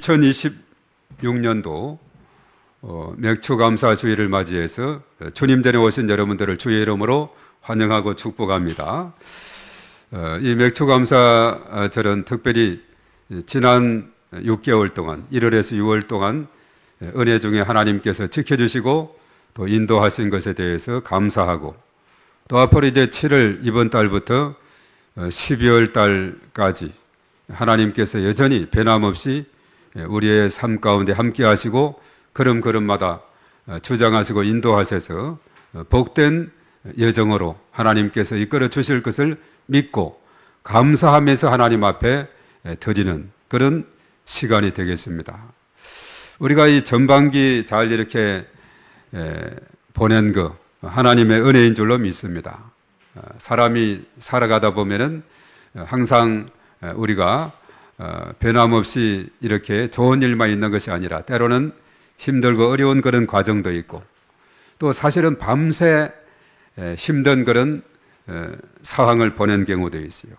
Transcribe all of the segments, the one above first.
2026년도 맥추감사 주일을 맞이해서 주님 전에 오신 여러분들을 주의 이름으로 환영하고 축복합니다. 이 맥추감사절은 특별히 지난 6개월 동안 1월에서 6월 동안 은혜 중에 하나님께서 지켜주시고 또 인도하신 것에 대해서 감사하고, 또 앞으로 이제 7월 이번 달부터 12월 달까지 하나님께서 여전히 변함없이 우리의 삶 가운데 함께 하시고 걸음걸음마다 주장하시고 인도하셔서 복된 여정으로 하나님께서 이끌어 주실 것을 믿고 감사하면서 하나님 앞에 드리는 그런 시간이 되겠습니다. 우리가 이 전반기 잘 이렇게 보낸 거 하나님의 은혜인 줄로 믿습니다. 사람이 살아가다 보면은 항상 우리가 변함없이 이렇게 좋은 일만 있는 것이 아니라 때로는 힘들고 어려운 그런 과정도 있고, 또 사실은 밤새 힘든 그런 상황을 보낸 경우도 있어요.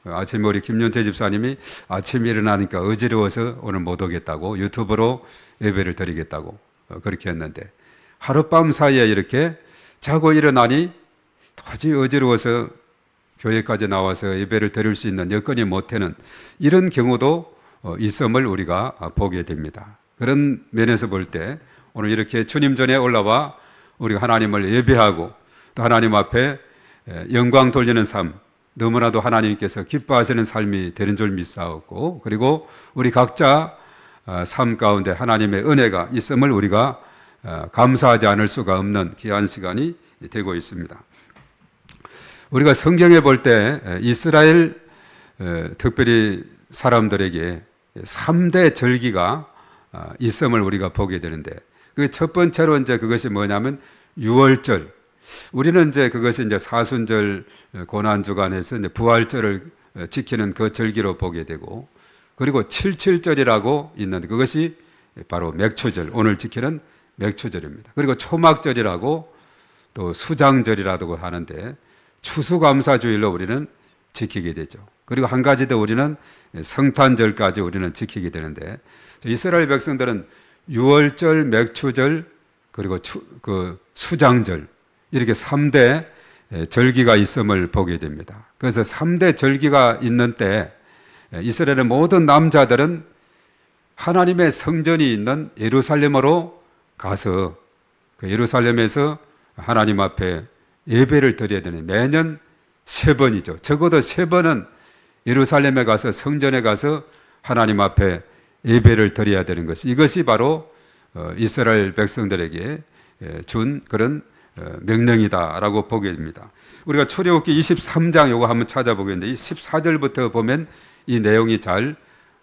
아침에 우리 김윤태 집사님이 아침에 일어나니까 어지러워서 오늘 못 오겠다고 유튜브로 예배를 드리겠다고 그렇게 했는데, 하룻밤 사이에 이렇게 자고 일어나니 도저히 어지러워서 교회까지 나와서 예배를 드릴 수 있는 여건이 못 되는 이런 경우도 있음을 우리가 보게 됩니다. 그런 면에서 볼 때 오늘 이렇게 주님 전에 올라와 우리가 하나님을 예배하고 또 하나님 앞에 영광 돌리는 삶, 너무나도 하나님께서 기뻐하시는 삶이 되는 줄 믿사옵고, 그리고 우리 각자 삶 가운데 하나님의 은혜가 있음을 우리가 감사하지 않을 수가 없는 귀한 시간이 되고 있습니다. 우리가 성경에 볼 때 이스라엘 특별히 사람들에게 3대 절기가 있음을 우리가 보게 되는데, 그 첫 번째로 이제 그것이 뭐냐면 유월절. 우리는 이제 그것이 이제 사순절 고난주간에서 이제 부활절을 지키는 그 절기로 보게 되고, 그리고 칠칠절이라고 있는 그것이 바로 맥추절, 오늘 지키는 맥추절입니다. 그리고 초막절이라고 또 수장절이라고 하는데 추수감사주일로 우리는 지키게 되죠. 그리고 한 가지 더 우리는 성탄절까지 우리는 지키게 되는데, 이스라엘 백성들은 유월절, 맥추절, 그리고 수장절, 이렇게 3대 절기가 있음을 보게 됩니다. 그래서 3대 절기가 있는 때 이스라엘의 모든 남자들은 하나님의 성전이 있는 예루살렘으로 가서 그 예루살렘에서 하나님 앞에 예배를 드려야 되는, 매년 3번이죠. 적어도 3번은 예루살렘에 가서 성전에 가서 하나님 앞에 예배를 드려야 되는 것이, 이것이 바로 이스라엘 백성들에게 준 그런 명령이다라고 보게 됩니다. 우리가 출애굽기 23장 요거 한번 찾아보겠는데, 이 14절부터 보면 이 내용이 잘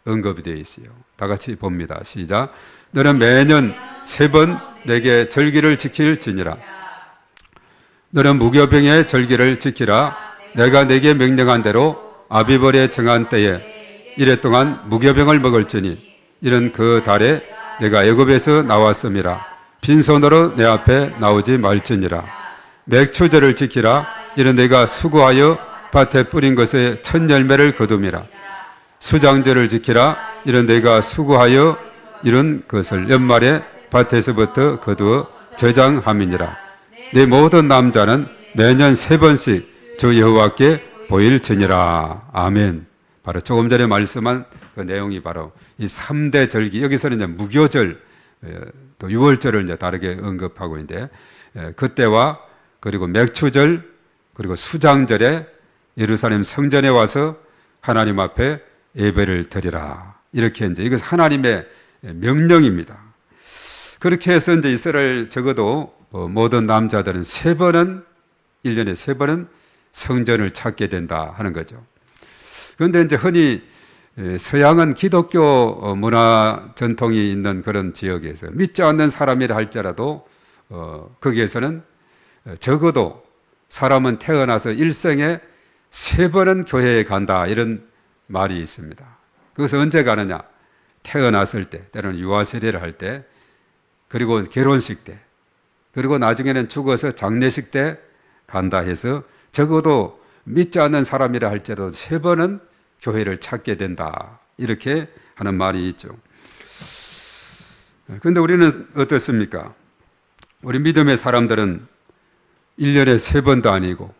언급이 되어 있어요. 다 같이 봅니다. 시작. 너는 매년 3번 내게 절기를 지킬지니라. 너는 무교병의 절기를 지키라. 내가 내게 명령한 대로 아비벌에 정한 때에 이래 동안 무교병을 먹을지니, 이는 그 달에 내가 애굽에서 나왔음이라. 빈손으로 내 앞에 나오지 말지니라. 맥추절을 지키라. 이는 내가 수고하여 밭에 뿌린 것의 첫 열매를 거둠이라. 수장절을 지키라. 이는 내가 수고하여 이룬 것을 연말에 밭에서부터 거두어 저장함이니라. 내 모든 남자는 매년 3번씩 주 여호와께 보일지니라. 아멘. 바로 조금 전에 말씀한 그 내용이 바로 이 3대 절기, 여기서는 이제 무교절, 또 유월절을 이제 다르게 언급하고 있는데, 그때와 그리고 맥추절 그리고 수장절에 예루살렘 성전에 와서 하나님 앞에 예배를 드리라. 이렇게 이제 이것 하나님의 명령입니다. 그렇게 해서 이제 이스라엘 적어도 모든 남자들은 3번은 1년에 3번은 성전을 찾게 된다 하는 거죠. 그런데 이제 흔히 서양은 기독교 문화 전통이 있는 그런 지역에서 믿지 않는 사람이라 할지라도 거기에서는 적어도 사람은 태어나서 일생에 3번은 교회에 간다, 이런 말이 있습니다. 그것은 언제 가느냐? 태어났을 때, 때로는 유아 세례를 할 때, 그리고 결혼식 때, 그리고 나중에는 죽어서 장례식 때 간다 해서 적어도 믿지 않는 사람이라 할지라도 3번은 교회를 찾게 된다, 이렇게 하는 말이 있죠. 그런데 우리는 어떻습니까? 우리 믿음의 사람들은 1년에 3번도 아니고,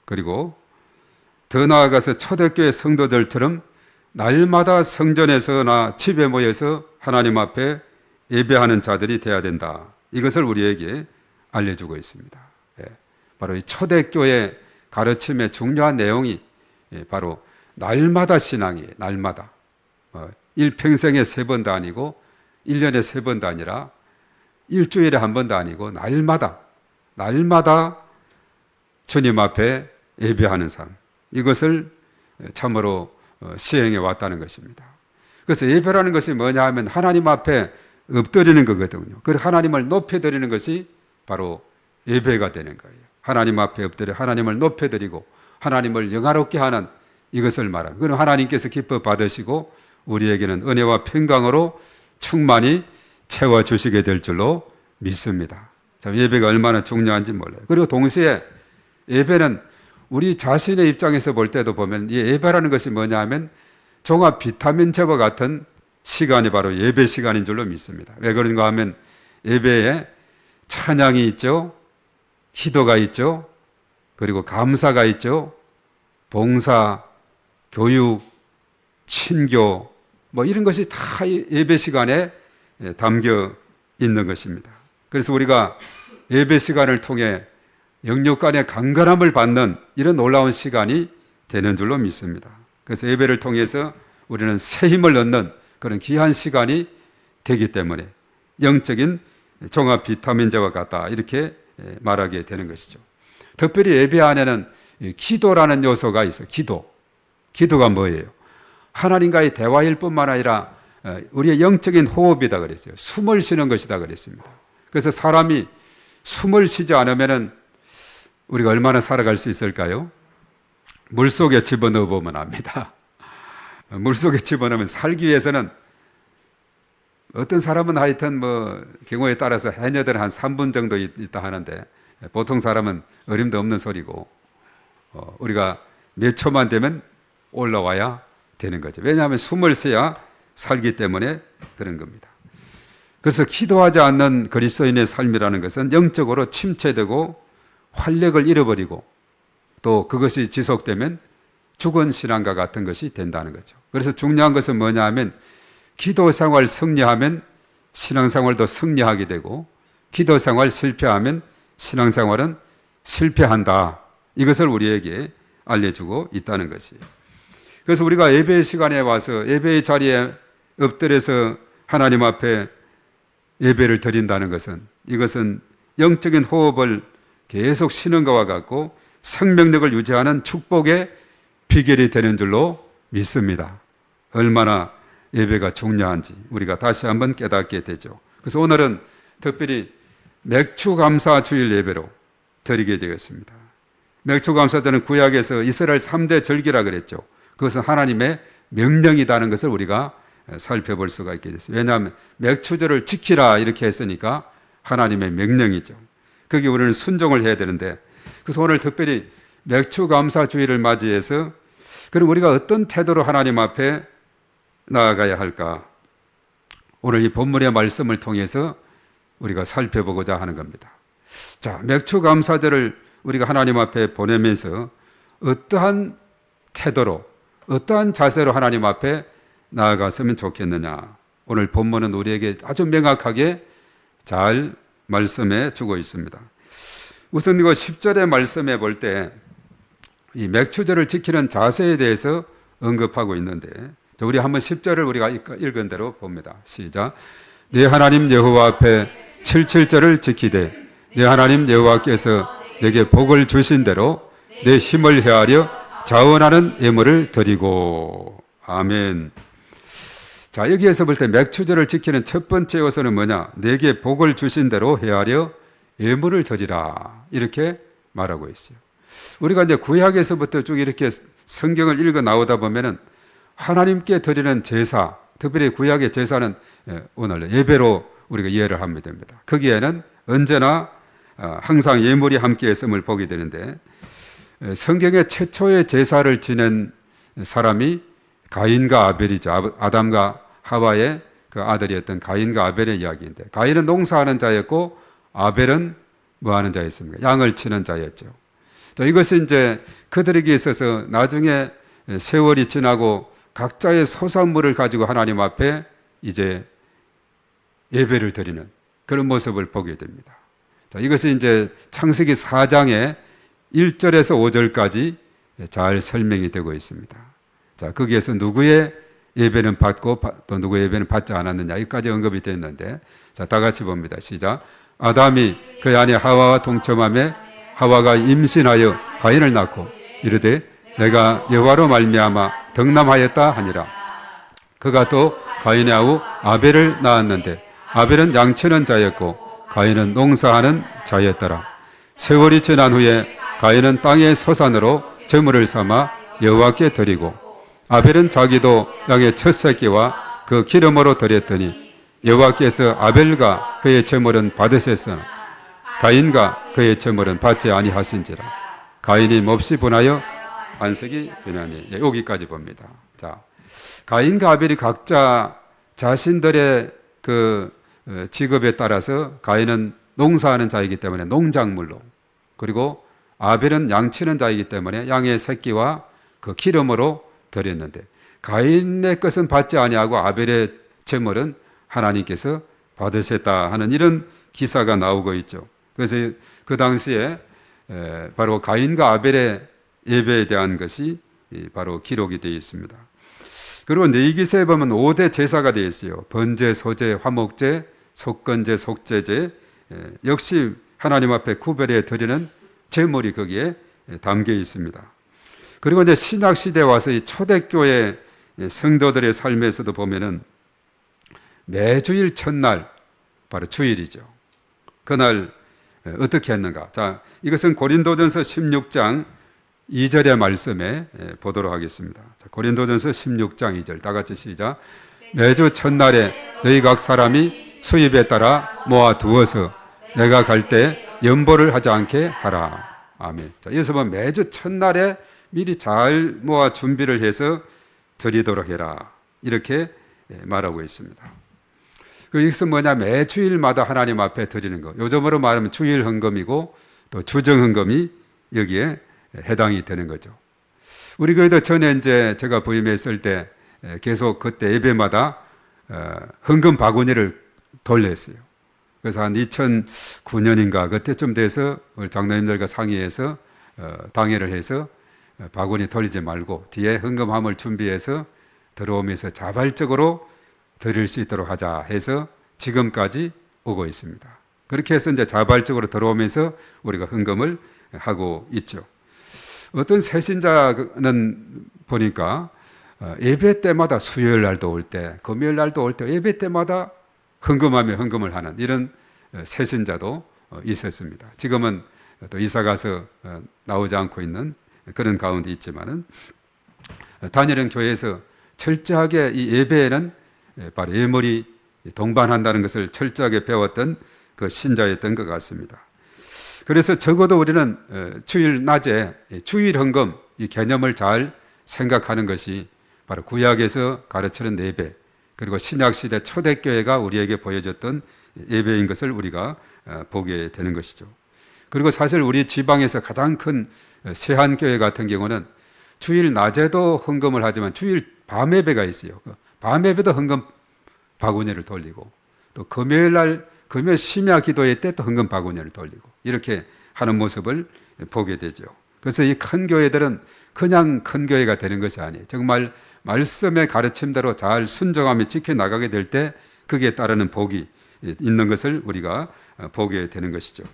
그리고 더 나아가서 초대교회 성도들처럼 날마다 성전에서나 집에 모여서 하나님 앞에 예배하는 자들이 되어야 된다. 이것을 우리에게 알려주고 있습니다. 바로 이 초대교회 가르침의 중요한 내용이 바로 날마다 신앙이에요. 날마다. 일평생에 3번도 아니고 1년에 3번도 아니라 일주일에 1번도 아니고 날마다 주님 앞에 예배하는 삶. 이것을 참으로 시행해 왔다는 것입니다. 그래서 예배라는 것이 뭐냐 하면 하나님 앞에 엎드리는 거거든요. 그리고 하나님을 높여드리는 것이 바로 예배가 되는 거예요. 하나님 앞에 엎드려 하나님을 높여드리고 하나님을 영화롭게 하는 이것을 말합니다. 그럼 하나님께서 기뻐 받으시고 우리에게는 은혜와 평강으로 충만히 채워주시게 될 줄로 믿습니다. 참 예배가 얼마나 중요한지 몰라요. 그리고 동시에 예배는 우리 자신의 입장에서 볼 때도 보면 이 예배라는 것이 뭐냐 하면 종합 비타민제와 같은 시간이 바로 예배 시간인 줄로 믿습니다. 왜 그런가 하면 예배에 찬양이 있죠. 기도가 있죠. 그리고 감사가 있죠. 봉사, 교육, 친교 뭐 이런 것이 다 예배 시간에 담겨 있는 것입니다. 그래서 우리가 예배 시간을 통해 영육 간의 강건함을 받는 이런 놀라운 시간이 되는 줄로 믿습니다. 그래서 예배를 통해서 우리는 새 힘을 얻는 그런 귀한 시간이 되기 때문에 영적인 종합 비타민제와 같다 이렇게 말하게 되는 것이죠. 특별히 예배 안에는 기도라는 요소가 있어요. 기도가 뭐예요? 하나님과의 대화일 뿐만 아니라 우리의 영적인 호흡이다 그랬어요. 숨을 쉬는 것이다 그랬습니다. 그래서 사람이 숨을 쉬지 않으면 우리가 얼마나 살아갈 수 있을까요? 물속에 집어넣어 보면 압니다. 물속에 집어넣으면 살기 위해서는 어떤 사람은 하여튼 경우에 따라서 해녀들은 한 3분 정도 있다 하는데 보통 사람은 어림도 없는 소리고 우리가 몇 초만 되면 올라와야 되는 거죠. 왜냐하면 숨을 쉬어야 살기 때문에 그런 겁니다. 그래서 기도하지 않는 그리스도인의 삶이라는 것은 영적으로 침체되고 활력을 잃어버리고 또 그것이 지속되면 죽은 신앙과 같은 것이 된다는 거죠. 그래서 중요한 것은 뭐냐 하면 기도 생활 승리하면 신앙 생활도 승리하게 되고 기도 생활 실패하면 신앙 생활은 실패한다. 이것을 우리에게 알려주고 있다는 것이에요. 그래서 우리가 예배 시간에 와서 예배의 자리에 엎드려서 하나님 앞에 예배를 드린다는 것은 이것은 영적인 호흡을 계속 쉬는 것과 같고 생명력을 유지하는 축복의 비결이 되는 줄로 믿습니다. 얼마나 예배가 중요한지 우리가 다시 한번 깨닫게 되죠. 그래서 오늘은 특별히 맥추감사 주일 예배로 드리게 되겠습니다. 맥추감사절은 구약에서 이스라엘 3대 절기라 그랬죠. 그것은 하나님의 명령이라는 것을 우리가 살펴볼 수가 있게 됐어요. 왜냐하면 맥추절을 지키라 이렇게 했으니까 하나님의 명령이죠. 거기에 우리는 순종을 해야 되는데 그래서 오늘 특별히 맥추감사 주일을 맞이해서 그럼 우리가 어떤 태도로 하나님 앞에 나아가야 할까? 오늘 이 본문의 말씀을 통해서 우리가 살펴보고자 하는 겁니다. 자, 맥추감사절을 우리가 하나님 앞에 보내면서 어떠한 태도로 어떠한 자세로 하나님 앞에 나아갔으면 좋겠느냐. 오늘 본문은 우리에게 아주 명확하게 잘 말씀해 주고 있습니다. 우선 이거 10절의 말씀에 볼 때 이 맥추절을 지키는 자세에 대해서 언급하고 있는데 우리 한번 10절을 우리가 읽은 대로 봅니다. 시작. 네 하나님 여호와 앞에 77절을 지키되 네 하나님 여호와께서 내게 복을 주신 대로 내 힘을 헤아려 자원하는 예물을 드리고. 아멘. 자, 여기에서 볼 때 맥추절을 지키는 첫 번째 요소는 뭐냐? 내게 복을 주신 대로 헤아려 예물을 드리라. 이렇게 말하고 있어요. 우리가 이제 구약에서부터 쭉 이렇게 성경을 읽어 나오다 보면은 하나님께 드리는 제사, 특별히 구약의 제사는 오늘 예배로 우리가 이해를 하면 됩니다. 거기에는 언제나 항상 예물이 함께 있음을 보게 되는데 성경의 최초의 제사를 지낸 사람이 가인과 아벨이죠. 아담과 하와의 그 아들이었던 가인과 아벨의 이야기인데, 가인은 농사하는 자였고 아벨은 뭐 하는 자였습니까? 양을 치는 자였죠. 자, 이것이 이제 그들에게 있어서 나중에 세월이 지나고 각자의 소산물을 가지고 하나님 앞에 이제 예배를 드리는 그런 모습을 보게 됩니다. 자, 이것이 이제 창세기 4장의 1절에서 5절까지 잘 설명이 되고 있습니다. 자, 거기에서 누구의 예배는 받고 또 누구의 예배는 받지 않았느냐, 여기까지 언급이 됐는데, 자, 다 같이 봅니다. 시작. 아담이 그의 아내 하와와 동침하며 하와가 임신하여 가인을 낳고 이르되 내가 여호와로 말미암아 덕남하였다 하니라. 그가 또 가인의 아우 아벨을 낳았는데 아벨은 양치는 자였고 가인은 농사하는 자였더라. 세월이 지난 후에 가인은 땅의 소산으로 제물을 삼아 여호와께 드리고 아벨은 자기도 양의 첫 새끼와 그 기름으로 드렸더니 여호와께서 아벨과 그의 제물은 받으셨으나 가인과 그의 제물은 받지 아니하신지라. 가인이 몹시 분하여 안색이 변하니. 여기까지 봅니다. 자, 가인과 아벨이 각자 자신들의 그 직업에 따라서 가인은 농사하는 자이기 때문에 농작물로, 그리고 아벨은 양치는 자이기 때문에 양의 새끼와 그 기름으로 드렸는데, 가인의 것은 받지 아니하고 아벨의 제물은 하나님께서 받으셨다 하는 이런 기사가 나오고 있죠. 그래서 그 당시에 바로 가인과 아벨의 예배에 대한 것이 바로 기록이 되어 있습니다. 그리고 레위기서에 보면 5대 제사가 되어 있어요. 번제, 소제, 화목제, 속건제, 속제제, 역시 하나님 앞에 구별해 드리는 제물이 거기에 담겨 있습니다. 그리고 이제 신약 시대에 와서 이 초대교회 성도들의 삶에서도 보면은 매주일 첫날, 바로 주일이죠. 그날 어떻게 했는가? 자, 이것은 고린도전서 16장 2절의 말씀에 보도록 하겠습니다. 자, 고린도전서 16장 2절 다 같이 시작. 매주 첫날에 너희 각 사람이 수입에 따라 모아 두어서 내가 갈 때 연보를 하지 않게 하라. 아멘. 자, 여기서 보면 매주 첫날에 미리 잘 모아 준비를 해서 드리도록 해라. 이렇게 말하고 있습니다. 이것은 뭐냐? 매주일마다 하나님 앞에 드리는 것. 요즘으로 말하면 주일 헌금이고 또 주정 헌금이 여기에 해당이 되는 거죠. 우리 교회도 전에 이제 제가 부임했을 때 계속 그때 예배마다 헌금 바구니를 돌렸어요. 그래서 한 2009년인가 그때쯤 돼서 우리 장로님들과 상의해서 당회를 해서 바구니 돌리지 말고 뒤에 헌금함을 준비해서 들어오면서 자발적으로 드릴 수 있도록 하자 해서 지금까지 오고 있습니다. 그렇게 해서 이제 자발적으로 들어오면서 우리가 헌금을 하고 있죠. 어떤 새신자는 보니까 예배 때마다 수요일 날도 올 때, 금요일 날도 올 때 예배 때마다 헌금하며 헌금을 하는 이런 새신자도 있었습니다. 지금은 또 이사 가서 나오지 않고 있는 그런 가운데 있지만은 다니는 교회에서 철저하게 이 예배에는 바로 예물이 동반한다는 것을 철저하게 배웠던 그 신자였던 것 같습니다. 그래서 적어도 우리는 주일 낮에 주일 헌금 이 개념을 잘 생각하는 것이 바로 구약에서 가르치는 예배, 그리고 신약시대 초대교회가 우리에게 보여줬던 예배인 것을 우리가 보게 되는 것이죠. 그리고 사실 우리 지방에서 가장 큰 세한교회 같은 경우는 주일 낮에도 헌금을 하지만 주일 밤 예배가 있어요. 밤 예배도 헌금 바구니를 돌리고 또 금요일 날 금요 심야 기도회 때 또 헌금 바구니를 돌리고 이렇게 하는 모습을 보게 되죠. 그래서 이 큰 교회들은 그냥 큰 교회가 되는 것이 아니에요. 정말 말씀의 가르침대로 잘 순종하며 지켜나가게 될 때 그게 따르는 복이 있는 것을 우리가 보게 되는 것이죠.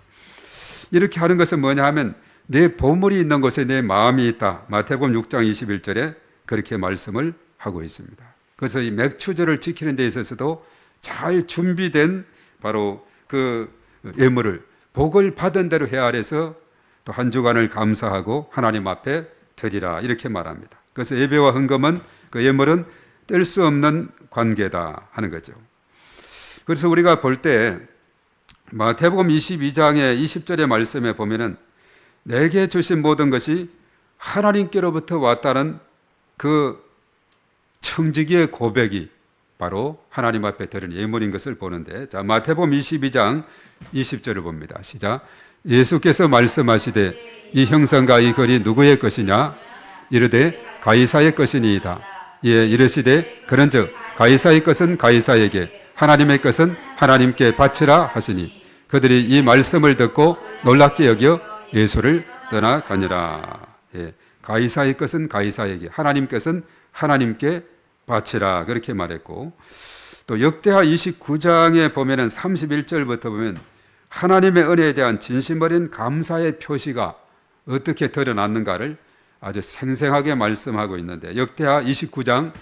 이렇게 하는 것은 뭐냐 하면 내 보물이 있는 곳에 내 마음이 있다. 마태복음 6장 21절에 그렇게 말씀을 하고 있습니다. 그래서 이 맥추절을 지키는 데 있어서도 잘 준비된 바로 그 예물을 복을 받은 대로 헤아려서 또 한 주간을 감사하고 하나님 앞에 드리라 이렇게 말합니다. 그래서 예배와 헌금은 그 예물은 뗄 수 없는 관계다 하는 거죠. 그래서 우리가 볼 때 마태복음 22장의 20절의 말씀에 보면은 내게 주신 모든 것이 하나님께로부터 왔다는 그 청지기의 고백이 바로 하나님 앞에 드린 예물인 것을 보는데, 자, 마태복음 22장 20절을 봅니다. 시작. 예수께서 말씀하시되 이 형상과 이 글이 누구의 것이냐? 이르되 가이사의 것이니이다. 예, 이르시되 그런즉 가이사의 것은 가이사에게, 하나님의 것은 하나님께 바치라 하시니, 그들이 이 말씀을 듣고 놀랍게 여겨 예수를 떠나가니라. 예, 가이사의 것은 가이사에게, 하나님 것은 하나님께 바치라, 그렇게 말했고, 또 역대하 29장에 보면은 31절부터 보면 하나님의 은혜에 대한 진심 어린 감사의 표시가 어떻게 드러났는가를 아주 생생하게 말씀하고 있는데, 역대하 29장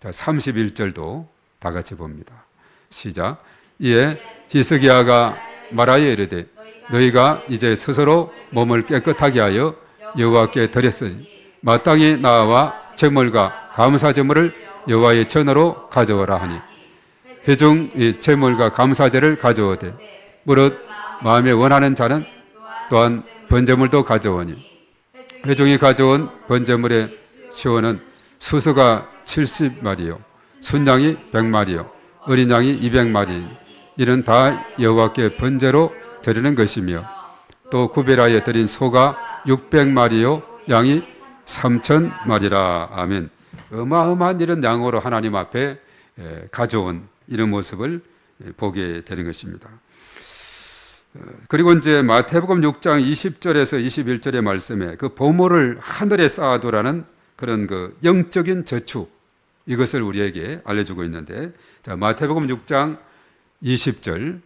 31절도 다 같이 봅니다. 시작. 이에 히스기야가 말하여 이르되 너희가 이제 스스로 몸을 깨끗하게 하여 여호와께 드렸으니 마땅히 나와 제물과 감사 제물을 여호와의 전으로 가져오라 하니, 회중 이 제물과 감사제를 가져오되 무릇 마음에 원하는 자는 또한 번제물도 가져오니, 회중이 가져온 번제물의 시온은 수수가 70마리요 순양이 100마리요 어린 양이 200마리, 이는 다 여호와께 번제로 드리는 것이며, 또 구별하여 드린 소가 600마리요 양이 3,000마리라. 아멘. 어마어마한 이런 양으로 하나님 앞에 가져온 이런 모습을 보게 되는 것입니다. 그리고 이제 마태복음 6장 20절에서 21절의 말씀에 그 보물을 하늘에 쌓아두라는 그런 그 영적인 저축, 이것을 우리에게 알려주고 있는데, 자, 마태복음 6장 20절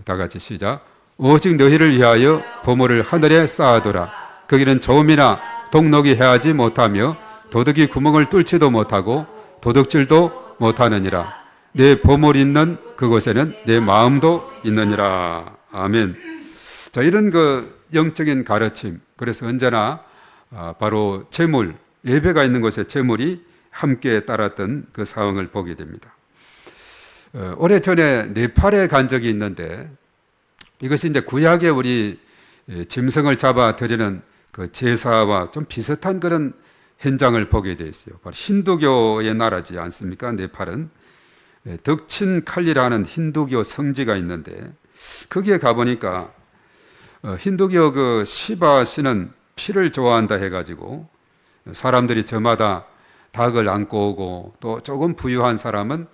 다 같이 시작. 오직 너희를 위하여 보물을 하늘에 쌓아두라. 거기는 조음이나 동록이 해하지 못하며 도둑이 구멍을 뚫지도 못하고 도둑질도 못하느니라. 내 보물 있는 그곳에는 내 마음도 있느니라. 아멘. 자, 이런 그 영적인 가르침, 그래서 언제나 바로 제물, 예배가 있는 곳에 제물이 함께 따랐던 그 상황을 보게 됩니다. 오래전에 네팔에 간 적이 있는데, 이것이 이제 구약에 우리 짐승을 잡아 드리는 그 제사와 좀 비슷한 그런 현장을 보게 돼 있어요. 바로 힌두교의 나라지 않습니까? 네팔은 덕친칼리라는 힌두교 성지가 있는데, 거기에 가보니까 힌두교 그 시바 신은 피를 좋아한다 해가지고 사람들이 저마다 닭을 안고 오고, 또 조금 부유한 사람은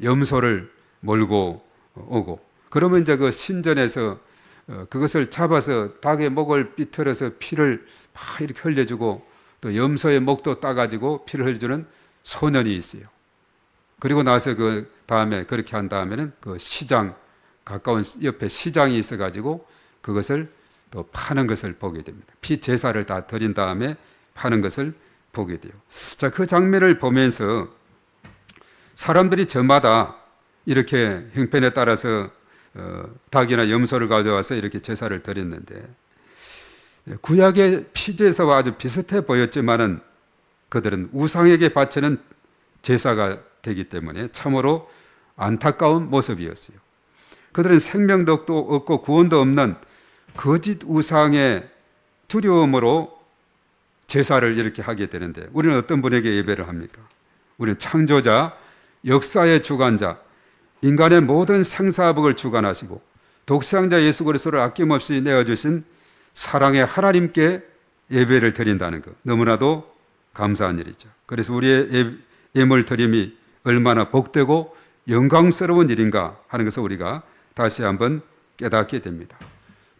염소를 몰고 오고, 그러면 이제 그 신전에서 그것을 잡아서 닭의 목을 삐틀어서 피를 막 이렇게 흘려주고, 또 염소의 목도 따가지고 피를 흘려주는 소년이 있어요. 그리고 나서 그 다음에 그렇게 한 다음에는 그 시장, 가까운 옆에 시장이 있어가지고 그것을 또 파는 것을 보게 됩니다. 피 제사를 다 드린 다음에 파는 것을 보게 돼요. 자, 그 장면을 보면서 사람들이 저마다 이렇게 형편에 따라서 닭이나 염소를 가져와서 이렇게 제사를 드렸는데, 구약의 피제사와 아주 비슷해 보였지만은 그들은 우상에게 바치는 제사가 되기 때문에 참으로 안타까운 모습이었어요. 그들은 생명도 없고 구원도 없는 거짓 우상의 두려움으로 제사를 이렇게 하게 되는데, 우리는 어떤 분에게 예배를 합니까? 우리는 창조자, 역사의 주관자, 인간의 모든 생사복을 주관하시고 독생자 예수 그리스도를 아낌없이 내어주신 사랑의 하나님께 예배를 드린다는 것, 너무나도 감사한 일이죠. 그래서 우리의 예물 드림이 얼마나 복되고 영광스러운 일인가 하는 것을 우리가 다시 한번 깨닫게 됩니다.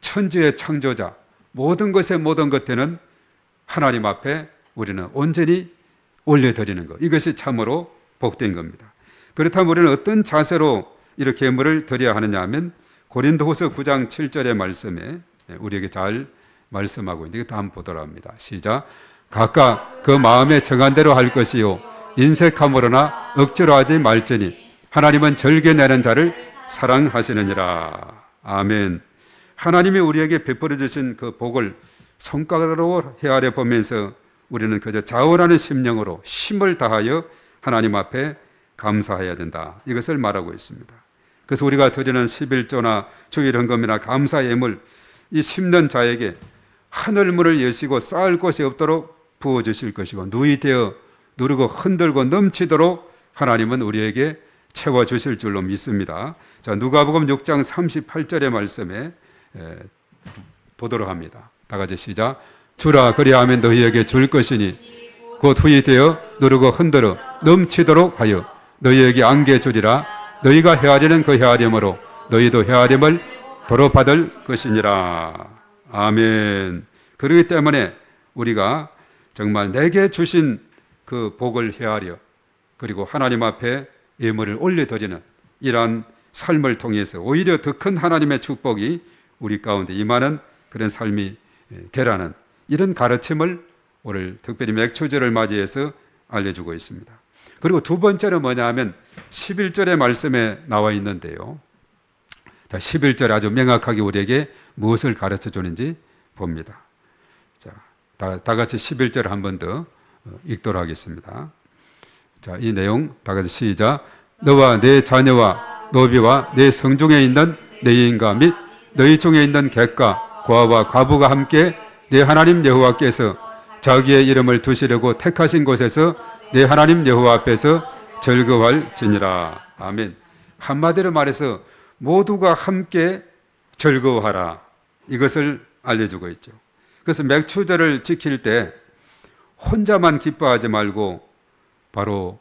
천지의 창조자, 모든 것의 모든 것 되는 하나님 앞에 우리는 온전히 올려드리는 것, 이것이 참으로 복된 겁니다. 그렇다면 우리는 어떤 자세로 이렇게 예물을 드려야 하느냐 하면, 고린도후서 9장 7절의 말씀에 우리에게 잘 말씀하고 있는데, 이것도 한번 보도록 합니다. 시작. 각각 그 마음에 정한 대로 할 것이요 인색함으로나 억지로 하지 말지니 하나님은 절개내는 자를 사랑하시느니라. 아멘. 하나님이 우리에게 베풀어 주신 그 복을 손가락으로 헤아려 보면서 우리는 그저 자원하는 심령으로 힘을 다하여 하나님 앞에 감사해야 된다, 이것을 말하고 있습니다. 그래서 우리가 드리는 11조나 주일 헌금이나 감사 예물, 이 심는 자에게 하늘문을 여시고 쌓을 곳이 없도록 부어주실 것이고, 누이 되어 누르고 흔들고 넘치도록 하나님은 우리에게 채워주실 줄로 믿습니다. 자, 누가복음 6장 38절의 말씀에 보도록 합니다. 다 같이 시작. 주라 그리하면 너희에게 줄 것이니 곧 후이 되어 누르고 흔들어 넘치도록 하여 너희에게 안게 주리라. 너희가 헤아리는 그 헤아림으로 너희도 헤아림을 도로 받을 것이니라. 아멘. 그렇기 때문에 우리가 정말 내게 주신 그 복을 헤아려 그리고 하나님 앞에 예물을 올려드리는 이러한 삶을 통해서 오히려 더 큰 하나님의 축복이 우리 가운데 임하는 그런 삶이 되라는 이런 가르침을 오늘 특별히 맥추절을 맞이해서 알려주고 있습니다. 그리고 두 번째는 뭐냐 하면 11절의 말씀에 나와 있는데요. 자, 11절 아주 명확하게 우리에게 무엇을 가르쳐 주는지 봅니다. 자, 다 같이 11절 한 번 더 읽도록 하겠습니다. 자, 이 내용 다 같이 시작. 너와 내 자녀와 노비와 내 성중에 있는 내 인과 및 너희 중에 있는 객과 고아와 과부가 함께 내 하나님 여호와께서 자기의 이름을 두시려고 택하신 곳에서 내 하나님 여호와 앞에서 즐거워할지니라. 아멘. 한마디로 말해서 모두가 함께 즐거워하라. 이것을 알려주고 있죠. 그래서 맥추절을 지킬 때 혼자만 기뻐하지 말고 바로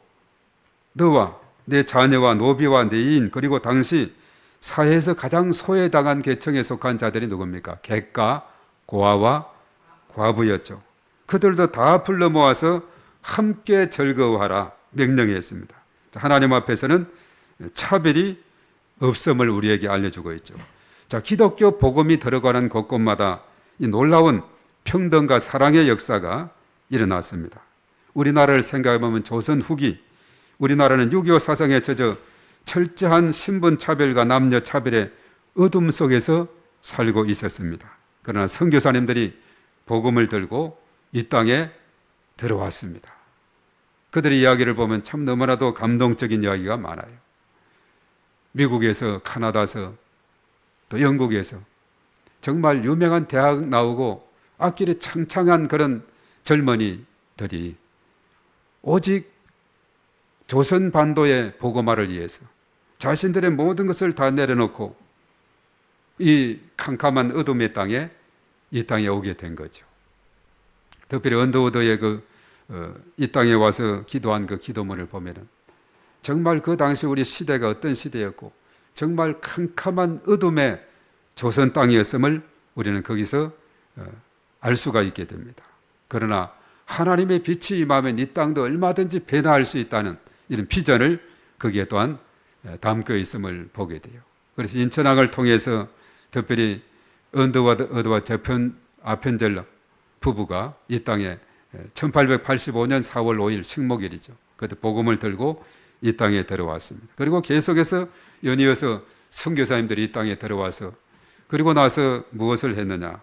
너와 내 자녀와 노비와 내 인 그리고 당시 사회에서 가장 소외당한 계층에 속한 자들이 누굽니까? 객과 고아와 과부였죠. 그들도 다 불러 모아서 함께 즐거워하라 명령했습니다. 하나님 앞에서는 차별이 없음을 우리에게 알려주고 있죠. 자, 기독교 복음이 들어가는 곳곳마다 이 놀라운 평등과 사랑의 역사가 일어났습니다. 우리나라를 생각해보면 조선 후기 우리나라는 6.25 사상에 젖어 철저한 신분 차별과 남녀 차별의 어둠 속에서 살고 있었습니다. 그러나 선교사님들이 복음을 들고 이 땅에 들어왔습니다. 그들의 이야기를 보면 참 너무나도 감동적인 이야기가 많아요. 미국에서, 카나다에서, 또 영국에서 정말 유명한 대학 나오고 앞길이 창창한 그런 젊은이들이 오직 조선 반도의 복음화를 위해서 자신들의 모든 것을 다 내려놓고 이 캄캄한 어둠의 땅에 이 땅에 오게 된 거죠. 특별히 언더우드의 이 땅에 와서 기도한 그 기도문을 보면은 정말 그 당시 우리 시대가 어떤 시대였고 정말 캄캄한 어둠의 조선 땅이었음을 우리는 거기서 알 수가 있게 됩니다. 그러나 하나님의 빛이 임하면 이 땅도 얼마든지 변화할 수 있다는 이런 비전을 거기에 또한 담겨 있음을 보게 돼요. 그래서 인천항을 통해서 특별히 언더우드와 제편 아펜젤러 부부가 이 땅에 1885년 4월 5일 식목일이죠. 그때 복음을 들고 이 땅에 들어왔습니다. 그리고 계속해서 연이어서 선교사님들이 이 땅에 들어와서 그리고 나서 무엇을 했느냐?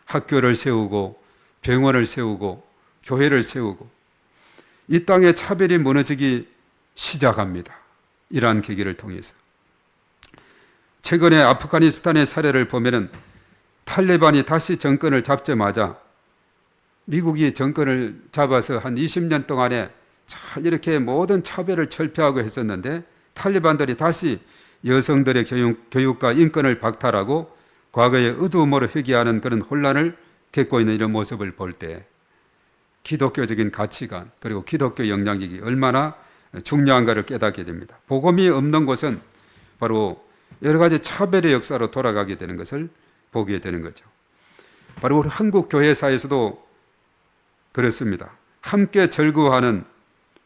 학교를 세우고 병원을 세우고 교회를 세우고 이 땅의 차별이 무너지기 시작합니다. 이러한 계기를 통해서 최근에 아프가니스탄의 사례를 보면은 탈레반이 다시 정권을 잡자마자 미국이 정권을 잡아서 한 20년 동안에 잘 이렇게 모든 차별을 철폐하고 했었는데 탈레반들이 다시 여성들의 교육과 인권을 박탈하고 과거의 어두움으로 회귀하는 그런 혼란을 겪고 있는 이런 모습을 볼 때 기독교적인 가치관 그리고 기독교 영향력이 얼마나 중요한가를 깨닫게 됩니다. 복음이 없는 곳은 바로 여러 가지 차별의 역사로 돌아가게 되는 것을 보게 되는 거죠. 바로 우리 한국 교회사에서도 그렇습니다. 함께 즐거워하는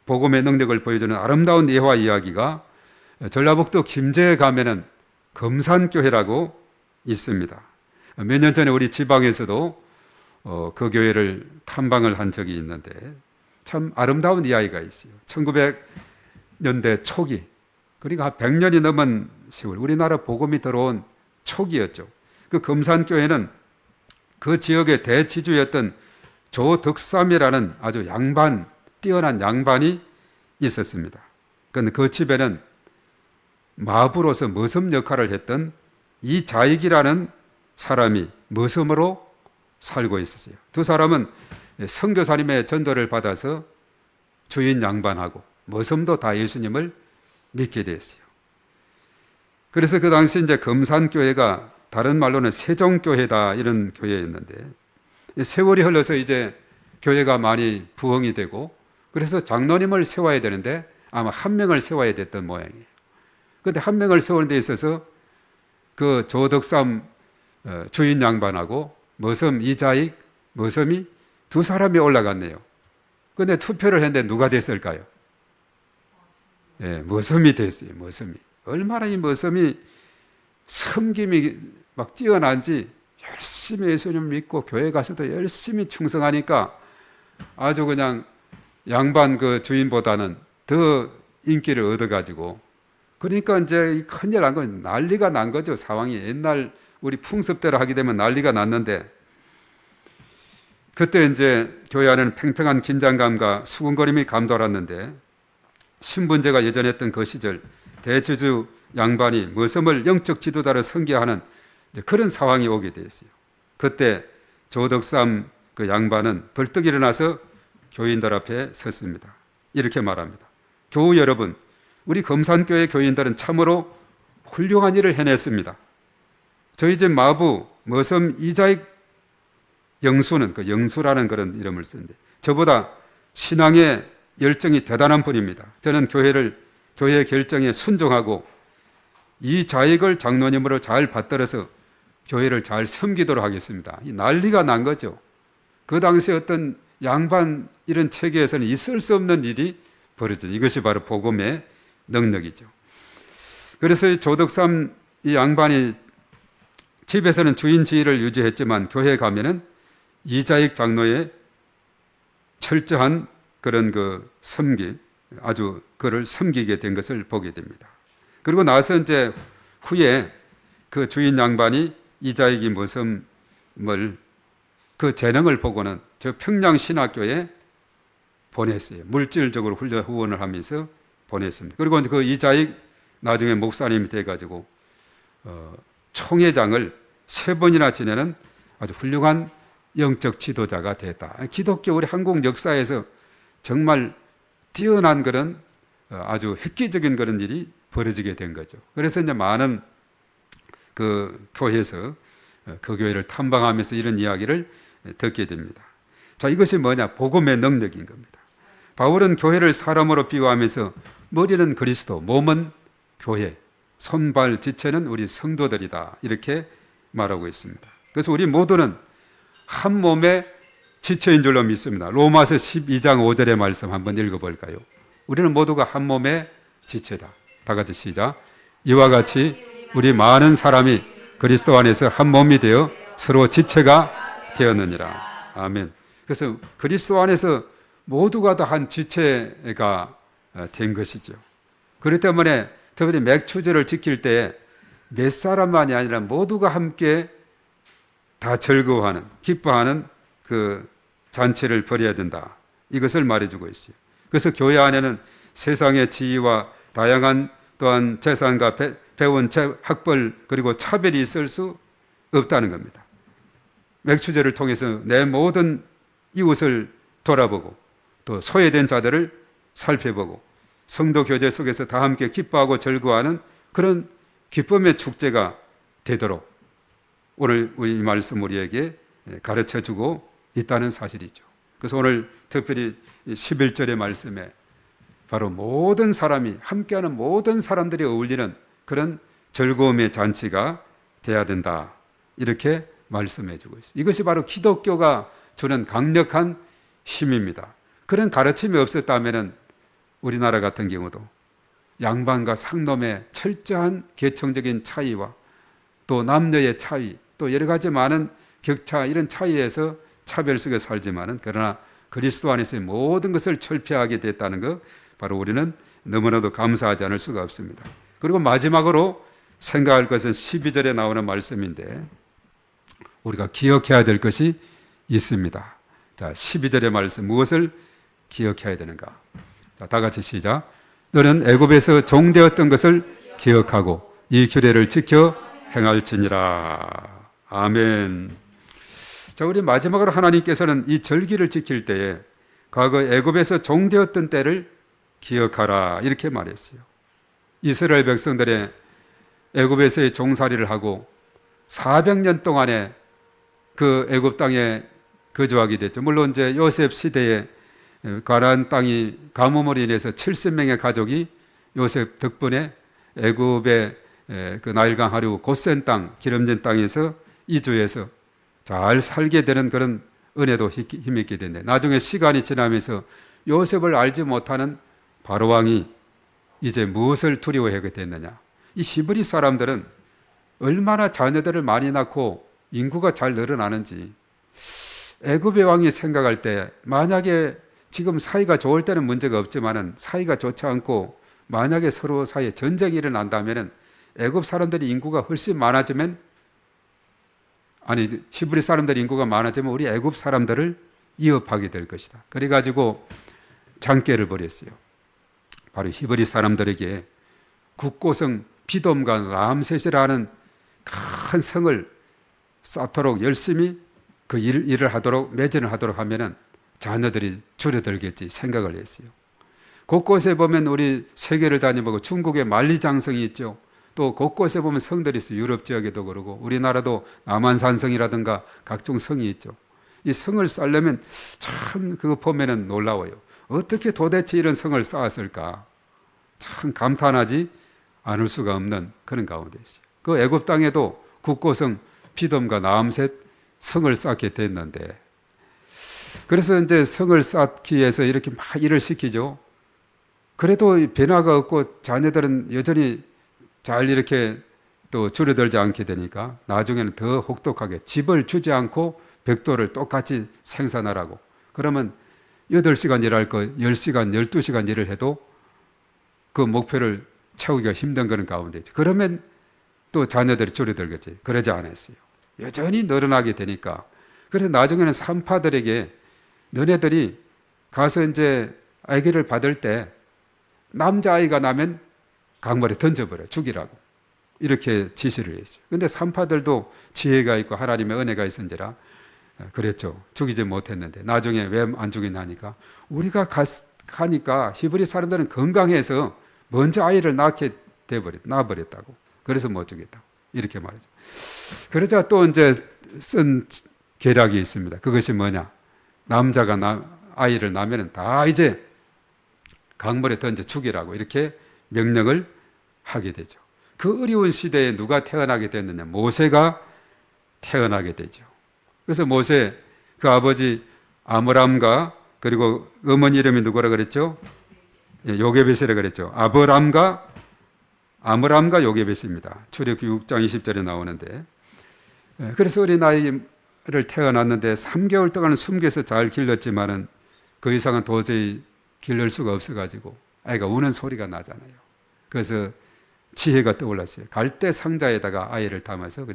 복음의 능력을 보여주는 아름다운 예화 이야기가 전라북도 김제에 가면은 금산교회라고 있습니다. 몇 년 전에 우리 지방에서도 그 교회를 탐방을 한 적이 있는데 참 아름다운 이야기가 있어요. 1900년대 초기 그러니까 한 100년이 넘은 시월 우리나라 복음이 들어온 초기였죠. 그 금산교회는 그 지역의 대지주였던 조덕삼이라는 아주 뛰어난 양반이 있었습니다. 그런데 그 집에는 마부로서 머슴 역할을 했던 이자익이라는 사람이 머슴으로 살고 있었어요. 두 사람은 선교사님의 전도를 받아서 주인 양반하고 머슴도 다 예수님을 믿게 됐어요. 그래서 그 당시 이제 금산교회가 다른 말로는 세종교회다 이런 교회였는데, 세월이 흘러서 이제 교회가 많이 부흥이 되고, 그래서 장로님을 세워야 되는데 아마 한 명을 세워야 됐던 모양이에요. 그런데 한 명을 세우는 데 있어서 그 조덕삼 주인 양반하고 머슴 이자익 머슴이 두 사람이 올라갔네요. 그런데 투표를 했는데 누가 됐을까요? 예, 머슴이 됐어요. 머슴이. 얼마나 이 머슴이 섬김이 막 뛰어난지 열심히 예수님 믿고 교회 가서도 열심히 충성하니까 아주 그냥 양반 그 주인보다는 더 인기를 얻어가지고, 그러니까 이제 큰일 난 건 난리가 난 거죠. 상황이 옛날 우리 풍습대로 하게 되면 난리가 났는데, 그때 이제 교회 안에는 팽팽한 긴장감과 수군거림이 감돌았는데, 신분제가 여전했던 그 시절 대주주 양반이 머슴을 영적 지도자로 섬겨하는 그런 상황이 오게 되었어요. 그때 조덕삼 그 양반은 벌떡 일어나서 교인들 앞에 섰습니다. 이렇게 말합니다. 교우 여러분, 우리 금산교회 교인들은 참으로 훌륭한 일을 해냈습니다. 저희 집 마부 머슴 이자익 영수는, 그 영수라는 그런 이름을 쓰는데, 저보다 신앙의 열정이 대단한 분입니다. 저는 교회의 결정에 순종하고 이 자익을 장로님으로 잘 받들어서 교회를 잘 섬기도록 하겠습니다. 이 난리가 난 거죠. 그 당시 어떤 양반 이런 체계에서는 있을 수 없는 일이 벌어져요. 이것이 바로 복음의 능력이죠. 그래서 조덕삼 이 양반이 집에서는 주인 지위를 유지했지만 교회에 가면은 이자익 장로의 철저한 그런 그 섬기, 아주 그를 섬기게 된 것을 보게 됩니다. 그리고 나서 이제 후에 그 주인 양반이 이자익이 머슴을 그 재능을 보고는 저 평양신학교에 보냈어요. 물질적으로 후원을 하면서 보냈습니다. 그리고 그 이자익 나중에 목사님이 돼가지고 총회장을 3번이나 지내는 아주 훌륭한 영적 지도자가 됐다. 기독교 우리 한국 역사에서 정말 뛰어난 그런 아주 획기적인 그런 일이 벌어지게 된 거죠. 그래서 이제 많은 그 교회에서 그 교회를 탐방하면서 이런 이야기를 듣게 됩니다. 자, 이것이 뭐냐? 복음의 능력인 겁니다. 바울은 교회를 사람으로 비유하면서 머리는 그리스도, 몸은 교회, 손발 지체는 우리 성도들이다. 이렇게 말하고 있습니다. 그래서 우리 모두는 한 몸의 지체인 줄로 믿습니다. 로마서 12장 5절의 말씀 한번 읽어볼까요? 우리는 모두가 한 몸의 지체다. 다 같이 시작. 이와 같이 우리 많은 사람이 그리스도 안에서 한 몸이 되어 서로 지체가 되었느니라. 아멘. 그래서 그리스도 안에서 모두가 다 한 지체가 된 것이죠. 그렇기 때문에 특별히 맥추제를 지킬 때 몇 사람만이 아니라 모두가 함께 다 즐거워하는, 기뻐하는 그 잔치를 벌여야 된다. 이것을 말해주고 있어요. 그래서 교회 안에는 세상의 지위와 다양한 또한 재산과 배운 학벌 그리고 차별이 있을 수 없다는 겁니다. 맥추제를 통해서 내 모든 이웃을 돌아보고 또 소외된 자들을 살펴보고 성도 교제 속에서 다 함께 기뻐하고 즐거워하는 그런 기쁨의 축제가 되도록 오늘 이 말씀 우리에게 가르쳐주고 있다는 사실이죠. 그래서 오늘 특별히 11절의 말씀에 바로 모든 사람이 함께하는 모든 사람들이 어울리는 그런 즐거움의 잔치가 돼야 된다. 이렇게 말씀해주고 있어요. 이것이 바로 기독교가 주는 강력한 힘입니다. 그런 가르침이 없었다면 우리나라 같은 경우도 양반과 상놈의 철저한 계층적인 차이와 또 남녀의 차이, 또 여러 가지 많은 격차, 이런 차이에서 차별 속에 살지만은 그러나 그리스도 안에서의 모든 것을 철폐하게 됐다는 것, 바로 우리는 너무나도 감사하지 않을 수가 없습니다. 그리고 마지막으로 생각할 것은 12절에 나오는 말씀인데 우리가 기억해야 될 것이 있습니다. 자, 12절의 말씀 무엇을 기억해야 되는가? 자, 다 같이 시작. 너는 애굽에서 종되었던 것을 기억하고 이 규례를 지켜 행할지니라. 아멘. 자, 우리 마지막으로 하나님께서는 이 절기를 지킬 때에 과거 애굽에서 종되었던 때를 기억하라 이렇게 말했어요. 이스라엘 백성들의 애굽에서의 종살이를 하고 400년 동안에 그 애굽 땅에 거주하게 됐죠. 물론 이제 요셉 시대에 가나안 땅이 가뭄으로 인해서 70명의 가족이 요셉 덕분에 애굽의 그 나일강 하류 고센 땅, 기름진 땅에서 이주해서 잘 살게 되는 그런 은혜도 힘있게 됐네. 나중에 시간이 지나면서 요셉을 알지 못하는 바로 왕이 이제 무엇을 두려워하게 됐느냐. 이 히브리 사람들은 얼마나 자녀들을 많이 낳고 인구가 잘 늘어나는지 애굽의 왕이 생각할 때 만약에 지금 사이가 좋을 때는 문제가 없지만은 사이가 좋지 않고 만약에 서로 사이에 전쟁이 일어난다면은 애굽 사람들이 인구가 훨씬 많아지면 히브리 사람들이 인구가 많아지면 우리 애굽 사람들을 위협하게 될 것이다. 그래가지고 장계를 벌였어요. 바로 히브리 사람들에게 국고성 비돔과 람셋이라는 큰 성을 쌓도록 열심히 그 일을 하도록 매진을 하도록 하면은 자녀들이 줄어들겠지 생각을 했어요. 곳곳에 보면 우리 세계를 다니보고 중국에 만리장성이 있죠. 또 곳곳에 보면 성들이 있어요. 유럽 지역에도 그러고 우리나라도 남한산성이라든가 각종 성이 있죠. 이 성을 쌓려면 참 그거 보면은 놀라워요. 어떻게 도대체 이런 성을 쌓았을까? 참 감탄하지 않을 수가 없는 그런 가운데 있어요. 그 애굽 땅에도 국고성 비돔과 나암셋 성을 쌓게 됐는데 그래서 이제 성을 쌓기 위해서 이렇게 막 일을 시키죠. 그래도 변화가 없고 자녀들은 여전히 잘 이렇게 또 줄어들지 않게 되니까 나중에는 더 혹독하게 집을 주지 않고 벽돌을 똑같이 생산하라고. 그러면 8시간 일할 거 10시간, 12시간 일을 해도 그 목표를 채우기가 힘든 그런 가운데 있죠. 그러면 또 자녀들이 줄어들겠지. 그러지 않았어요. 여전히 늘어나게 되니까. 그래서 나중에는 산파들에게 너네들이 가서 이제 아기를 받을 때 남자아이가 나면 강물에 던져버려 죽이라고 이렇게 지시를 했어요. 근데 산파들도 지혜가 있고 하나님의 은혜가 있은지라 그랬죠. 죽이지 못했는데 나중에 왜 안 죽이냐니까 우리가 가니까 히브리 사람들은 건강해서 먼저 아이를 낳아버렸다고. 그래서 못 죽였다고 이렇게 말이죠. 그러자 또 이제 쓴 계략이 있습니다. 그것이 뭐냐? 남자가 아이를 낳으면 다 이제 강물에 던져 죽이라고 이렇게 명령을 하게 되죠. 그 어려운 시대에 누가 태어나게 됐느냐? 모세가 태어나게 되죠. 그래서 모세 그 아버지 아므람과 그리고 어머니 이름이 누구라 그랬죠? 요게벳이라 그랬죠. 아므람과 요게벳입니다. 출애굽기 6장 20절에 나오는데 그래서 어린 아이를 태어났는데 3개월 동안 숨겨서 잘 길렀지만은 그 이상은 도저히 기를 수가 없어가지고 아이가 우는 소리가 나잖아요. 그래서 지혜가 떠올랐어요. 갈대 상자에다가 아이를 담아서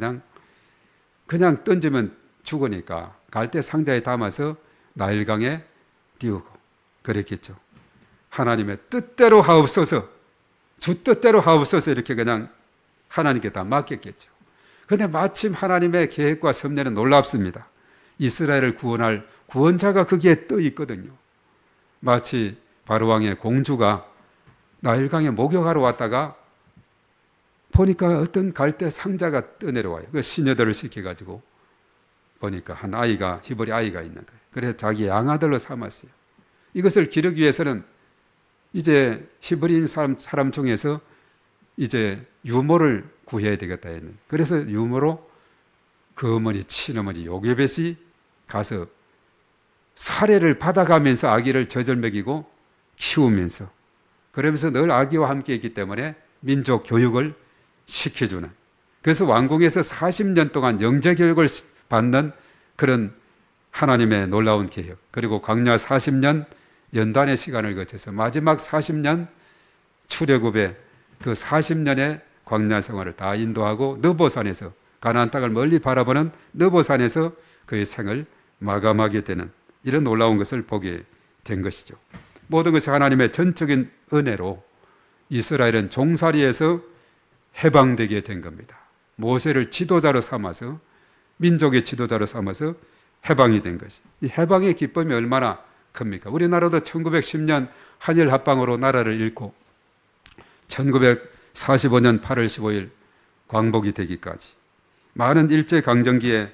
그냥 던지면 죽으니까 갈대 상자에 담아서 나일강에 띄우고 그랬겠죠. 하나님의 뜻대로 하옵소서, 주 뜻대로 하옵소서 이렇게 그냥 하나님께 다 맡겼겠죠. 그런데 마침 하나님의 계획과 섭리는 놀랍습니다. 이스라엘을 구원할 구원자가 거기에 떠 있거든요. 마치 바로왕의 공주가 나일강에 목욕하러 왔다가 보니까 어떤 갈대 상자가 떠내려와요. 그 시녀들을 시켜가지고 보니까 한 아이가, 히브리 아이가 있는 거예요. 그래서 자기 양아들로 삼았어요. 이것을 기르기 위해서는 이제 히브리인 사람 중에서 이제 유모를 구해야 되겠다 했는. 그래서 유모로 그 어머니, 친어머니 요게벳이 가서 사례를 받아가면서 아기를 젖을 먹이고 키우면서 그러면서 늘 아기와 함께 있기 때문에 민족 교육을 시켜주는, 그래서 왕궁에서 40년 동안 영재 교육을 받는 그런 하나님의 놀라운 계획, 그리고 광야 40년 연단의 시간을 거쳐서 마지막 40년 출애굽의 그 40년의 광야 생활을 다 인도하고 느보산에서 가나안 땅을 멀리 바라보는 느보산에서 그의 생을 마감하게 되는 이런 놀라운 것을 보게 된 것이죠. 모든 것이 하나님의 전적인 은혜로 이스라엘은 종살이에서 해방되게 된 겁니다. 모세를 지도자로 삼아서, 민족의 지도자로 삼아서 해방이 된 것이, 이 해방의 기쁨이 얼마나 큽니까? 우리나라도 1910년 한일 합방으로 나라를 잃고 1945년 8월 15일 광복이 되기까지 많은 일제강점기에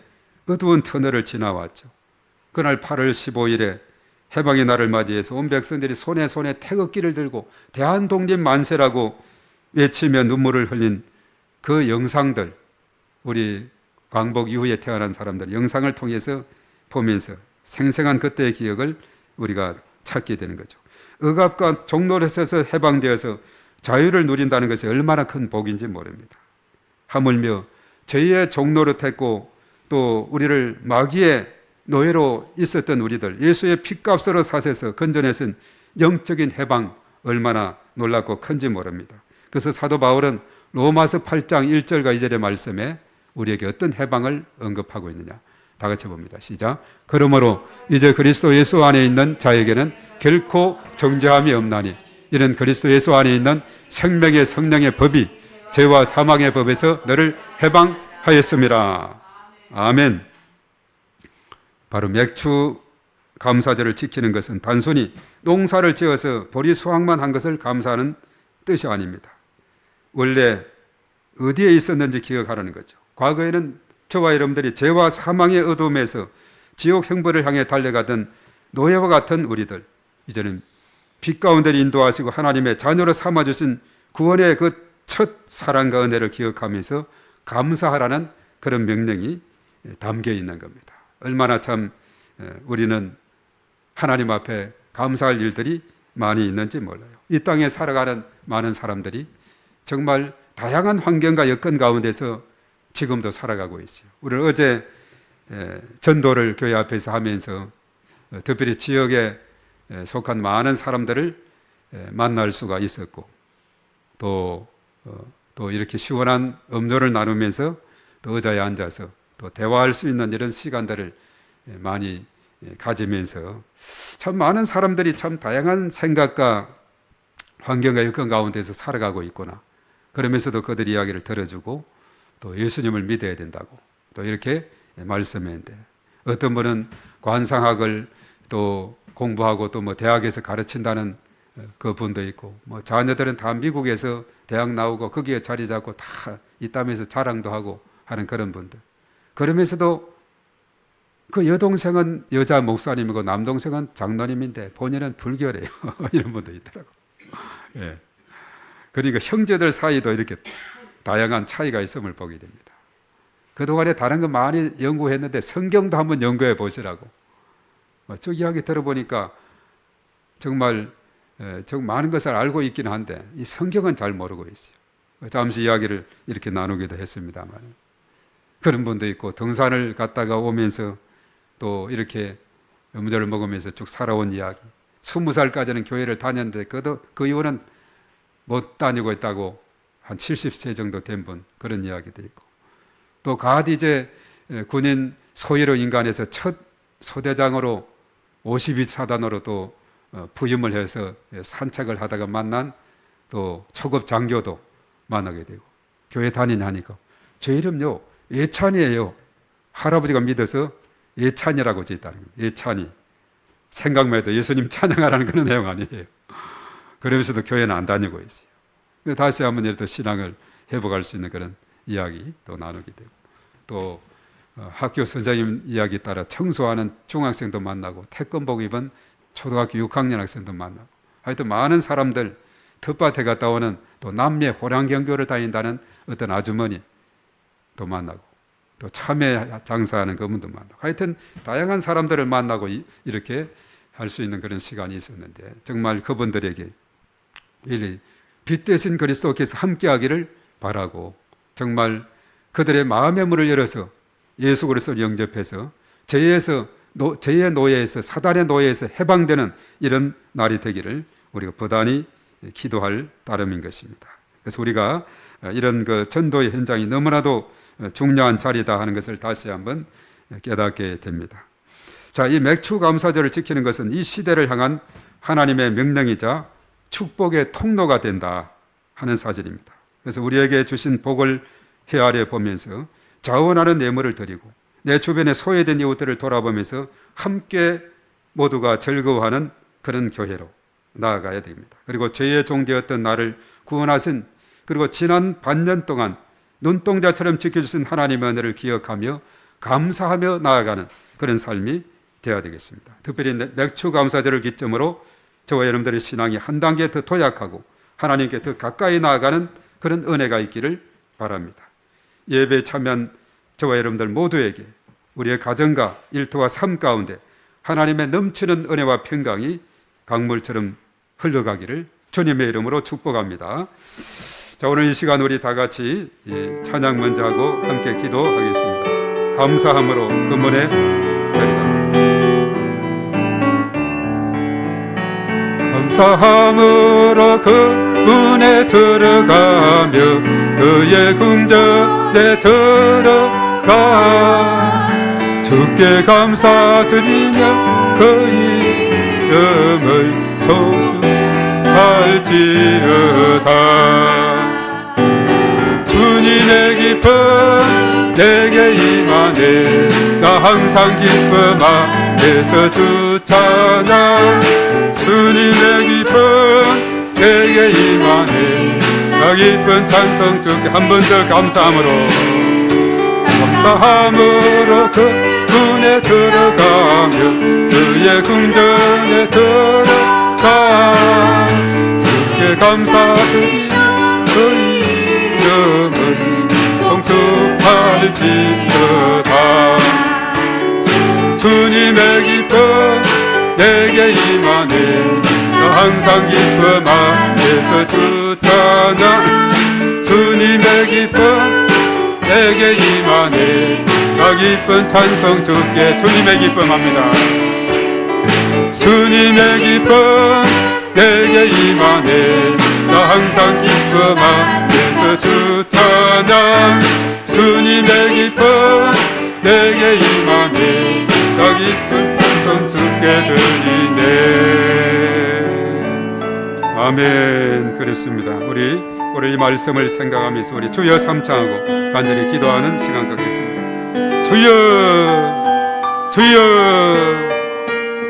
어두운 터널을 지나왔죠. 그날 8월 15일에 해방의 날을 맞이해서 온 백성들이 손에 태극기를 들고 대한독립 만세라고 외치며 눈물을 흘린 그 영상들, 우리 광복 이후에 태어난 사람들 영상을 통해서 보면서 생생한 그때의 기억을 우리가 찾게 되는 거죠. 억압과 종노릇에서 해방되어서 자유를 누린다는 것이 얼마나 큰 복인지 모릅니다. 하물며 저희의 종노릇했고 또 우리를 마귀의 노예로 있었던 우리들, 예수의 핏값으로 사셔서 건져내신 영적인 해방 얼마나 놀랍고 큰지 모릅니다. 그래서 사도 바울은 로마서 8장 1절과 2절의 말씀에 우리에게 어떤 해방을 언급하고 있느냐, 다 같이 봅니다. 시작. 그러므로 이제 그리스도 예수 안에 있는 자에게는 결코 정죄함이 없나니 이는 그리스도 예수 안에 있는 생명의 성령의 법이 죄와 사망의 법에서 너를 해방하였음이라. 아멘. 바로 맥주 감사절을 지키는 것은 단순히 농사를 지어서 보리 수확만 한 것을 감사하는 뜻이 아닙니다. 원래 어디에 있었는지 기억하라는 거죠. 과거에는 저와 여러분들이 죄와 사망의 어둠에서 지옥 형벌을 향해 달려가던 노예와 같은 우리들, 이제는 빛 가운데 인도하시고 하나님의 자녀로 삼아주신 구원의 그 첫 사랑과 은혜를 기억하면서 감사하라는 그런 명령이 담겨 있는 겁니다. 얼마나 참 우리는 하나님 앞에 감사할 일들이 많이 있는지 몰라요. 이 땅에 살아가는 많은 사람들이 정말 다양한 환경과 여건 가운데서 지금도 살아가고 있어요. 우리는 어제 전도를 교회 앞에서 하면서 특별히 지역에 속한 많은 사람들을 만날 수가 있었고 또 이렇게 시원한 음료를 나누면서 또 의자에 앉아서 또 대화할 수 있는 이런 시간들을 많이 가지면서 참 많은 사람들이 참 다양한 생각과 환경과 여건 가운데서 살아가고 있구나. 그러면서도 그들 이야기를 들어주고 또 예수님을 믿어야 된다고 또 이렇게 말씀했는데, 어떤 분은 관상학을 또 공부하고 또 뭐 대학에서 가르친다는 그 분도 있고, 뭐 자녀들은 다 미국에서 대학 나오고 거기에 자리 잡고 다 이 땅에서 자랑도 하고 하는 그런 분들. 그러면서도 그 여동생은 여자 목사님이고 남동생은 장로님인데 본인은 불교래요. 이런 분도 있더라고. 예. 그러니까 형제들 사이도 이렇게 다양한 차이가 있음을 보게 됩니다. 그동안에 다른 거 많이 연구했는데 성경도 한번 연구해 보시라고. 저 이야기 들어보니까 정말 많은 것을 알고 있긴 한데 이 성경은 잘 모르고 있어요. 잠시 이야기를 이렇게 나누기도 했습니다만, 그런 분도 있고 등산을 갔다가 오면서 또 이렇게 음료를 먹으면서 쭉 살아온 이야기. 20살까지는 교회를 다녔는데 그 이후는 못 다니고 있다고 한 70세 정도 된 분, 그런 이야기도 있고, 또 이제 군인 소위로 인간에서 첫 소대장으로 52사단으로 또 부임을 해서 산책을 하다가 만난 또 초급 장교도 만나게 되고, 교회 다니냐니까 제 이름요 예찬이에요. 할아버지가 믿어서 예찬이라고 짓다는 거예요. 예찬이. 생각만 해도 예수님 찬양하라는 그런 내용 아니에요. 그러면서도 교회는 안 다니고 있어요. 다시 한번 이렇게 신앙을 회복할 수 있는 그런 이야기 또 나누게 되고, 또 학교 선생님 이야기 따라 청소하는 중학생도 만나고 태권복 입은 초등학교 6학년 학생도 만나고, 하여튼 많은 사람들, 텃밭에 갔다 오는 또 남녀 호랑경교를 다닌다는 어떤 아주머니 또 만나고, 또 참외 장사하는 그분도 만나고, 하여튼 다양한 사람들을 만나고 이렇게 할 수 있는 그런 시간이 있었는데, 정말 그분들에게 빛 대신 그리스도께서 함께하기를 바라고, 정말 그들의 마음의 문을 열어서 예수 그리스도를 영접해서 죄의 노예에서, 사단의 노예에서 해방되는 이런 날이 되기를 우리가 부단히 기도할 따름인 것입니다. 그래서 우리가 이런 그 전도의 현장이 너무나도 중요한 자리다 하는 것을 다시 한번 깨닫게 됩니다. 자, 이 맥주 감사절을 지키는 것은 이 시대를 향한 하나님의 명령이자 축복의 통로가 된다 하는 사실입니다. 그래서 우리에게 주신 복을 헤아려 보면서 자원하는 예물을 드리고 내 주변에 소외된 이웃들을 돌아보면서 함께 모두가 즐거워하는 그런 교회로 나아가야 됩니다. 그리고 죄의 종되었던 나를 구원하신, 그리고 지난 반년 동안 눈동자처럼 지켜주신 하나님의 은혜를 기억하며 감사하며 나아가는 그런 삶이 되어야 되겠습니다. 특별히 맥주 감사절을 기점으로 저와 여러분들의 신앙이 한 단계 더 도약하고 하나님께 더 가까이 나아가는 그런 은혜가 있기를 바랍니다. 예배에 참여한 저와 여러분들 모두에게 우리의 가정과 일터와 삶 가운데 하나님의 넘치는 은혜와 평강이 강물처럼 흘러가기를 주님의 이름으로 축복합니다. 자, 오늘 이 시간 우리 다 같이 찬양 먼저 하고 함께 기도하겠습니다. 감사함으로 그 문에 들어갑니다. 감사함으로 그 문에 들어가며 그의 궁전에 들어가 주께 감사드리며 그 이름을 소중할지어다. 주님의 기쁨 내게 임하네. 나 항상 기쁨 앞에서 주 찬양. 주님의 기쁨 내게 임하네. 나 기쁜 찬송 주께 한 번 더 감사함으로 그 문에 들어가며 그의 궁전에 들어가 주께 감사드리며 그 이름을 송축할지어다. 주님의 기쁨 내게 임하네. 나 항상 기쁨 앞에서 주 찬양. 주님의 기쁨 내게 임하네. 나 기쁜 찬송 주께 주님의 기쁨 합니다. 주님의 기쁨 내게 임하네. 나 항상 기쁨 앞에서 주 찬양. 주님의 기쁨 내게 임하네. 나 기쁜 찬송 주께 드리네. 아멘. 그렇습니다. 우리 오늘 이 말씀을 생각하면서 우리 주여 삼창하고 간절히 기도하는 시간 갖겠습니다. 주여, 주여,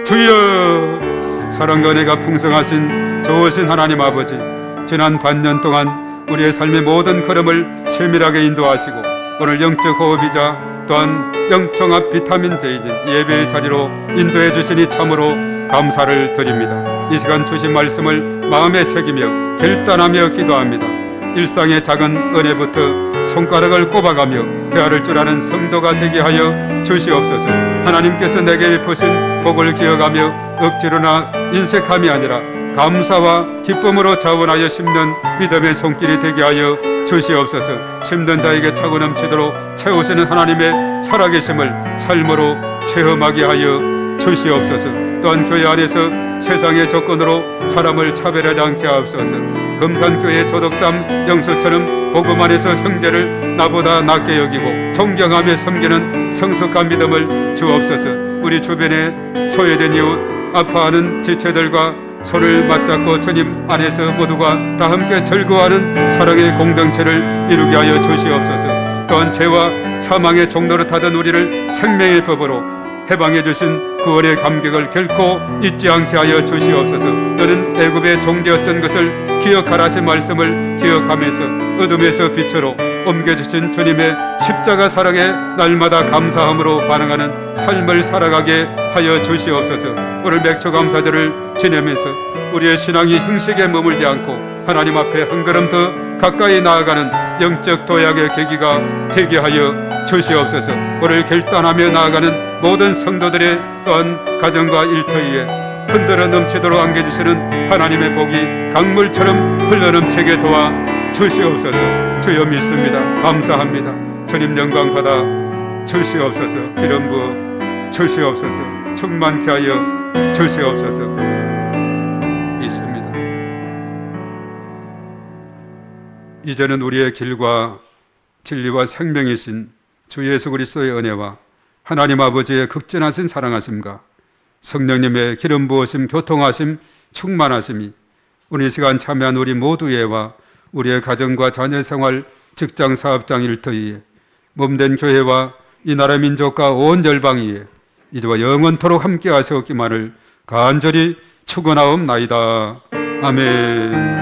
주여. 사랑과 은혜가 풍성하신 좋으신 하나님 아버지, 지난 반년 동안 우리의 삶의 모든 걸음을 세밀하게 인도하시고 오늘 영적 호흡이자 또한 영종합 비타민 제이인 예배의 자리로 인도해 주시니 참으로 감사를 드립니다. 이 시간 주신 말씀을 마음에 새기며 결단하며 기도합니다. 일상의 작은 은혜부터 손가락을 꼽아가며 헤아릴 줄 아는 성도가 되게 하여 주시옵소서. 하나님께서 내게 베푸신 복을 기억하며 억지로나 인색함이 아니라 감사와 기쁨으로 자원하여 심는 믿음의 손길이 되게 하여 주시옵소서. 심는 자에게 차고 넘치도록 채우시는 하나님의 살아계심을 삶으로 체험하게 하여 주시옵소서. 또한 교회 안에서 세상의 조건으로 사람을 차별하지 않게 하옵소서. 금산교회 조덕삼 영수처럼 복음 안에서 형제를 나보다 낮게 여기고 존경하며 섬기는 성숙한 믿음을 주옵소서. 우리 주변에 소외된 이웃, 아파하는 지체들과 손을 맞잡고 주님 안에서 모두가 다 함께 즐거워하는 사랑의 공동체를 이루게 하여 주시옵소서. 또한 죄와 사망의 종로를 타던 우리를 생명의 법으로 해방해 주신 구원의 감격을 결코 잊지 않게 하여 주시옵소서. 너는 애굽의 종되었던 것을 기억하라신 말씀을 기억하면서 어둠에서 빛으로 옮겨주신 주님의 십자가 사랑에 날마다 감사함으로 반응하는 삶을 살아가게 하여 주시옵소서. 오늘 맥주 감사절을 지내면서 우리의 신앙이 형식에 머물지 않고 하나님 앞에 한 걸음 더 가까이 나아가는 영적 도약의 계기가 되게 하여 주시옵소서. 오늘 결단하며 나아가는 모든 성도들의 또한 가정과 일터 위에 흔들어 넘치도록 안겨주시는 하나님의 복이 강물처럼 흘러넘치게 도와 주시옵소서. 주여 믿습니다. 감사합니다. 주님 영광 받아 주시옵소서. 기름 부어 주시옵소서. 충만케 하여 주시옵소서. 있습니다. 이제는 우리의 길과 진리와 생명이신 주 예수 그리스도의 은혜와 하나님 아버지의 극진하신 사랑하심과 성령님의 기름 부으심, 교통하심, 충만하심이 오늘 이 시간 참여한 우리 모두에와 우리의 가정과 자녀생활, 직장, 사업장, 일터 위에 몸된 교회와 이 나라 민족과 온 열방 위에 이제와 영원토록 함께 하시옵기만을 간절히 축원하옵나이다. 아멘.